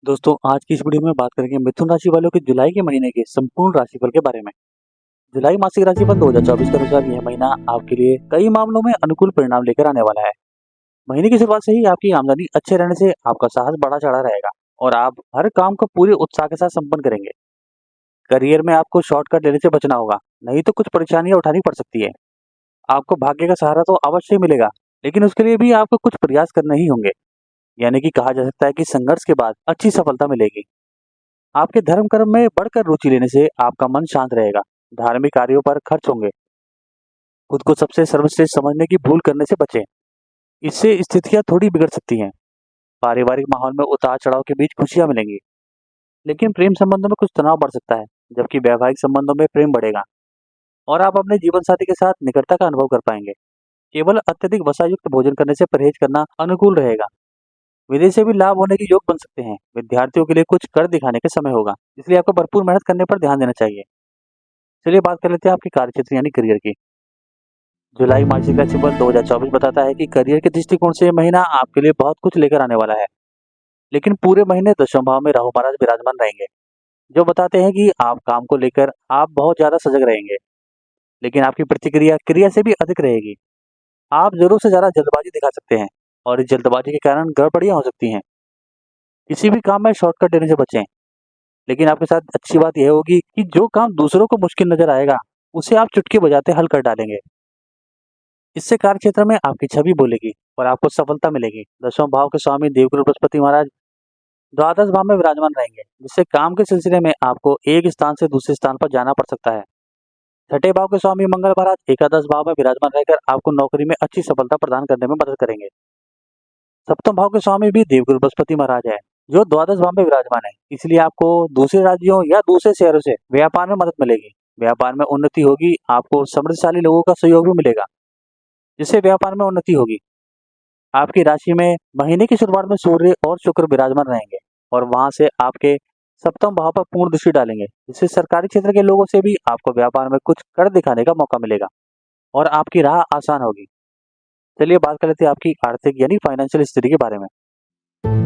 दोस्तों आज की इस वीडियो में बात करेंगे मिथुन राशि वालों के जुलाई के महीने के संपूर्ण राशिफल के बारे में। जुलाई मासिक राशिफल 2024 के अनुसार यह महीना आपके लिए कई मामलों में अनुकूल परिणाम लेकर आने वाला है। महीने की शुरुआत से ही आपकी आमदनी अच्छे रहने से आपका साहस बढ़ा चढ़ा रहेगा और आप हर काम को पूरे उत्साह के साथ संपन्न करेंगे। करियर में आपको शॉर्टकट लेने से बचना होगा, नहीं तो कुछ परेशानियां उठानी पड़ सकती है। आपको भाग्य का सहारा तो अवश्य मिलेगा, लेकिन उसके लिए भी आपको कुछ प्रयास करने ही होंगे। यानी कि कहा जा सकता है कि संघर्ष के बाद अच्छी सफलता मिलेगी। आपके धर्म कर्म में बढ़कर रुचि लेने से आपका मन शांत रहेगा। धार्मिक कार्यों पर खर्च होंगे। खुद को सबसे सर्वश्रेष्ठ समझने की भूल करने से बचें। इससे स्थितियां थोड़ी बिगड़ सकती हैं। पारिवारिक माहौल में उतार चढ़ाव के बीच खुशियां मिलेंगी, लेकिन प्रेम संबंधों में कुछ तनाव बढ़ सकता है, जबकि वैवाहिक संबंधों में प्रेम बढ़ेगा और आप अपने जीवन साथी के साथ निकटता का अनुभव कर पाएंगे। केवल अत्यधिक वसा युक्त भोजन करने से परहेज करना अनुकूल रहेगा। विदेश से भी लाभ होने के योग बन सकते हैं। विद्यार्थियों के लिए कुछ कर दिखाने का समय होगा, इसलिए आपको भरपूर मेहनत करने पर ध्यान देना चाहिए। चलिए बात कर लेते हैं आपके कार्यक्षेत्र यानी करियर की। जुलाई मासिक राशिफल 2024 बताता है कि करियर के दृष्टिकोण से यह महीना आपके लिए बहुत कुछ लेकर आने वाला है, लेकिन पूरे महीने दशम भाव में राहु महाराज विराजमान रहेंगे, जो बताते हैं कि आप काम को लेकर आप बहुत ज्यादा सजग रहेंगे, लेकिन आपकी प्रतिक्रिया क्रिया से भी अधिक रहेगी। आप जरूर से ज्यादा जल्दबाजी दिखा सकते हैं और इस जल्दबाजी के कारण गड़बड़ियां हो सकती हैं। किसी भी काम में शॉर्टकट देने से बचें, लेकिन आपके साथ अच्छी बात यह होगी कि जो काम दूसरों को मुश्किल नजर आएगा, उसे आप चुटकी बजाते हल कर डालेंगे। इससे कार्य क्षेत्र में आपकी छवि बोलेगी और आपको सफलता मिलेगी। दसवां भाव के स्वामी देवगुरु बृहस्पति महाराज द्वादश भाव में विराजमान रहेंगे, जिससे काम के सिलसिले में आपको एक स्थान से दूसरे स्थान पर जाना पड़ सकता है। छठे भाव के स्वामी मंगल महाराज एकादश भाव में विराजमान रहकर आपको नौकरी में अच्छी सफलता प्रदान करने में मदद करेंगे। सप्तम भाव के स्वामी भी देवगुरु बृहस्पति महाराज है, जो द्वादश भाव में विराजमान है, इसलिए आपको दूसरे राज्यों या दूसरे शहरों से व्यापार में मदद मिलेगी। व्यापार में उन्नति होगी। आपको समृद्धशाली लोगों का सहयोग भी मिलेगा, जिससे व्यापार में उन्नति होगी। आपकी राशि में महीने की शुरुआत में सूर्य और शुक्र विराजमान रहेंगे और वहां से आपके सप्तम भाव पर पूर्ण दृष्टि डालेंगे, जिससे सरकारी क्षेत्र के लोगों से भी आपको व्यापार में कुछ कर दिखाने का मौका मिलेगा और आपकी राह आसान होगी। चलिए बात कर लेते हैं आपकी आर्थिक यानी फाइनेंशियल स्थिति के बारे में।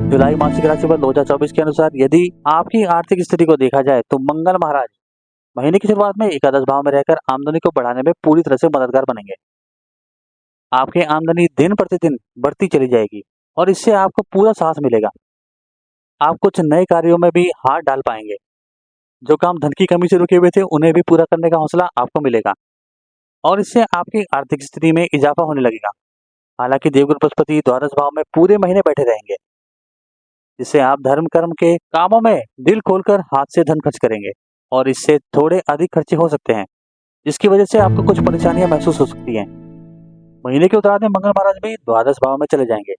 जुलाई मासिक राशिफल 2024 के अनुसार यदि आपकी आर्थिक स्थिति को देखा जाए तो मंगल महाराज महीने की शुरुआत में एकादश भाव में रहकर आमदनी को बढ़ाने में पूरी तरह से मददगार बनेंगे। आपकी आमदनी दिन प्रतिदिन बढ़ती चली जाएगी और इससे आपको पूरा साहस मिलेगा। आप कुछ नए कार्यों में भी हाथ डाल पाएंगे। जो काम धन की कमी से रुके हुए थे, उन्हें भी पूरा करने का हौसला आपको मिलेगा और इससे आपकी आर्थिक स्थिति में इजाफा होने लगेगा। हालांकि देवगुरु बृहस्पति द्वादश भाव में पूरे महीने बैठे रहेंगे, जिससे आप धर्म कर्म के कामों में दिल खोलकर हाथ से धन खर्च करेंगे और इससे थोड़े अधिक खर्चे हो सकते हैं, जिसकी वजह से आपको कुछ परेशानियां महसूस हो सकती हैं। महीने के उत्तरार्ध में मंगल महाराज भी द्वादश भाव में चले जाएंगे,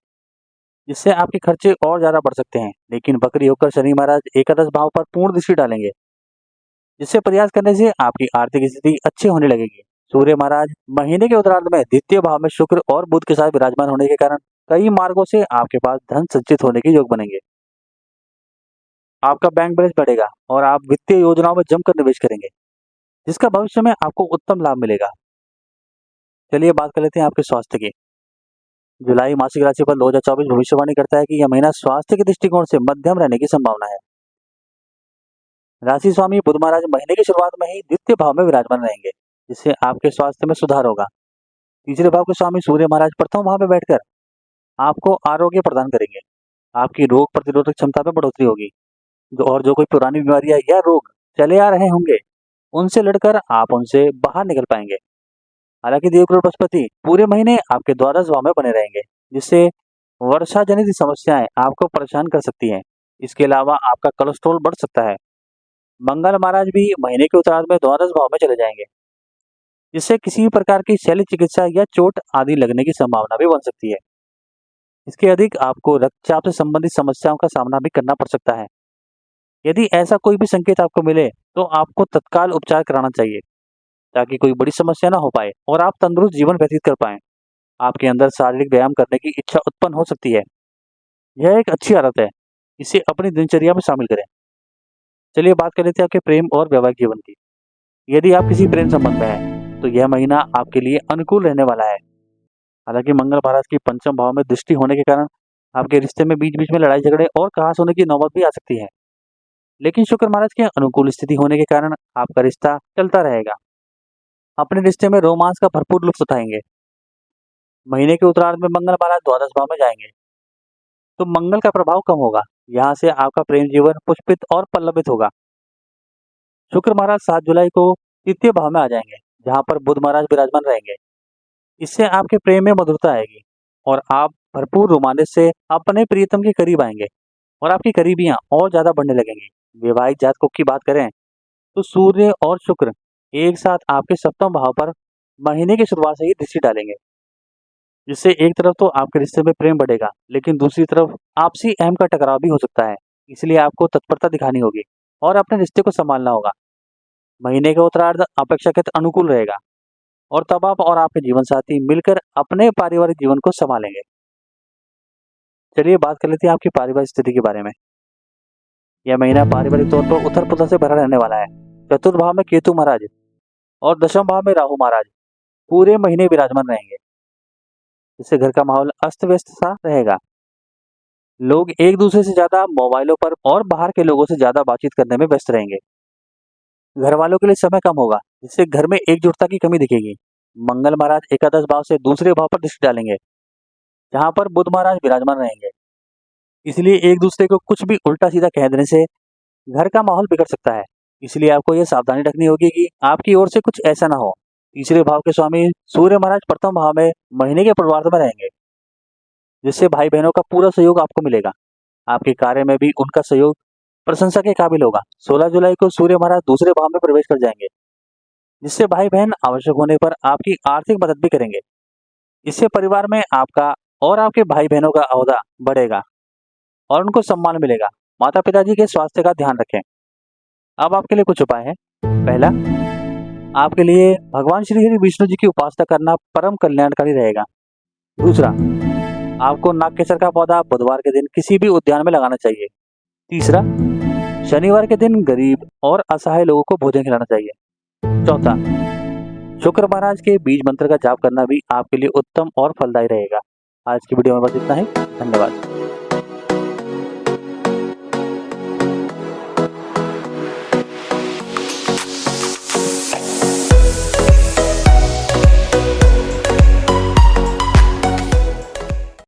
जिससे आपके खर्चे और ज्यादा बढ़ सकते हैं, लेकिन वक्री होकर शनि महाराज एकादश भाव पर पूर्ण दृष्टि डालेंगे, जिससे प्रयास करने से आपकी आर्थिक स्थिति अच्छी होने लगेगी। सूर्य महाराज महीने के उत्तरार्ध में द्वितीय भाव में शुक्र और बुध के साथ विराजमान होने के कारण कई मार्गों से आपके पास धन संचित होने के योग बनेंगे। आपका बैंक बैलेंस बढ़ेगा और आप वित्तीय योजनाओं में जमकर निवेश करेंगे, जिसका भविष्य में आपको उत्तम लाभ मिलेगा। चलिए बात कर लेते हैं आपके स्वास्थ्य की। जुलाई मासिक राशिफल 2024 भविष्यवाणी करता है कि यह महीना स्वास्थ्य के दृष्टिकोण से मध्यम रहने की संभावना है। राशि स्वामी बुध महाराज महीने की शुरुआत में ही द्वितीय भाव में विराजमान रहेंगे, जिससे आपके स्वास्थ्य में सुधार होगा। तीसरे भाव के स्वामी सूर्य महाराज प्रथम भाव में बैठकर आपको आरोग्य प्रदान करेंगे। आपकी रोग प्रतिरोधक क्षमता में बढ़ोतरी होगी। जो कोई पुरानी बीमारियां या रोग चले आ रहे होंगे, उनसे लड़कर आप उनसे बाहर निकल पाएंगे। हालांकि देवगुरु बृहस्पति पूरे महीने आपके द्वादश भाव में बने रहेंगे, जिससे वर्षा जनित समस्याएं आपको परेशान कर सकती हैं। इसके अलावा आपका कोलेस्ट्रॉल बढ़ सकता है। मंगल महाराज भी महीने के उत्तरार्ध में द्वादश भाव में चले जाएंगे, जिससे किसी भी प्रकार की शल्य चिकित्सा या चोट आदि लगने की संभावना भी बन सकती है। इसके अधिक आपको रक्तचाप से संबंधित समस्याओं का सामना भी करना पड़ सकता है। यदि ऐसा कोई भी संकेत आपको मिले तो आपको तत्काल उपचार कराना चाहिए, ताकि कोई बड़ी समस्या ना हो पाए और आप तंदुरुस्त जीवन व्यतीत कर पाएं। आपके अंदर शारीरिक व्यायाम करने की इच्छा उत्पन्न हो सकती है। यह एक अच्छी आदत है, इसे अपनी दिनचर्या में शामिल करें। चलिए बात कर लेते हैं आपके प्रेम और वैवाहिक जीवन की। यदि आप किसी प्रेम संबंध में हैं, तो यह महीना आपके लिए अनुकूल रहने वाला है। हालांकि मंगल महाराज की पंचम भाव में दृष्टि होने के कारण आपके रिश्ते में बीच बीच में लड़ाई झगड़े और कहास होने की नौबत भी आ सकती है, लेकिन शुक्र महाराज के अनुकूल स्थिति होने के कारण आपका रिश्ता चलता रहेगा। अपने रिश्ते में रोमांस का भरपूर लुत्फ उठाएंगे। महीने के उत्तरार्ध में मंगल महाराज द्वादश भाव में जाएंगे, तो मंगल का प्रभाव कम होगा। यहाँ से आपका प्रेम जीवन पुष्पित और पल्लवित होगा। शुक्र महाराज 7 जुलाई को तृतीय भाव में आ जाएंगे, जहाँ पर बुध महाराज विराजमान रहेंगे। इससे आपके प्रेम में मधुरता आएगी और आप भरपूर रोमांच से अपने प्रियतम के करीब आएंगे और आपकी करीबियां और ज्यादा बढ़ने लगेंगी। विवाहित जातकों की बात करें तो सूर्य और शुक्र एक साथ आपके सप्तम भाव पर महीने की शुरुआत से ही दृष्टि डालेंगे, जिससे एक तरफ तो आपके रिश्ते में प्रेम बढ़ेगा, लेकिन दूसरी तरफ आपसी अहम का टकराव भी हो सकता है। इसलिए आपको तत्परता दिखानी होगी और अपने रिश्ते को संभालना होगा। महीने का उत्तरार्ध अपेक्षाकृत अनुकूल रहेगा और तब आप और आपके जीवन साथी मिलकर अपने पारिवारिक जीवन को संभालेंगे। चलिए बात कर लेते हैं आपकी पारिवारिक स्थिति के बारे में। यह महीना पारिवारिक तौर पर उथल पुथल से भरा रहने वाला है। चतुर्थ भाव में केतु महाराज और दशम भाव में राहु महाराज पूरे महीने विराजमान रहेंगे, जिससे घर का माहौल अस्त व्यस्त सा रहेगा। लोग एक दूसरे से ज्यादा मोबाइलों पर और बाहर के लोगों से ज्यादा बातचीत करने में व्यस्त रहेंगे। घर वालों के लिए समय कम होगा, जिससे घर में एकजुटता की कमी दिखेगी। मंगल महाराज एकादश भाव से दूसरे भाव पर दृष्टि डालेंगे, जहां पर बुध महाराज विराजमान रहेंगे। इसलिए एक दूसरे को कुछ भी उल्टा सीधा कह देने से घर का माहौल बिगड़ सकता है। इसलिए आपको यह सावधानी रखनी होगी कि आपकी ओर से कुछ ऐसा ना हो। तीसरे भाव के स्वामी सूर्य महाराज प्रथम भाव में महीने के पूर्वार्ध में रहेंगे, जिससे भाई बहनों का पूरा सहयोग आपको मिलेगा। आपके कार्य में भी उनका सहयोग प्रशंसा के काबिल होगा। 16 जुलाई को सूर्य महाराज दूसरे भाव में प्रवेश कर जाएंगे, जिससे भाई बहन आवश्यक होने पर आपकी आर्थिक मदद भी करेंगे। इससे परिवार में आपका और आपके भाई बहनों का ओहदा बढ़ेगा और उनको सम्मान मिलेगा। माता पिताजी के स्वास्थ्य का ध्यान रखें। अब आपके लिए कुछ उपाय है। पहला, आपके लिए भगवान श्री हरि विष्णु जी की उपासना करना परम कल्याणकारी रहेगा। दूसरा, आपको नागकेसर का पौधा बुधवार के दिन किसी भी उद्यान में लगाना चाहिए। तीसरा, शनिवार के दिन गरीब और असहाय लोगों को भोजन खिलाना चाहिए। चौथा, शुक्र महाराज के बीज मंत्र का जाप करना भी आपके लिए उत्तम और फलदायी रहेगा। आज की वीडियो में बस इतना ही। धन्यवाद।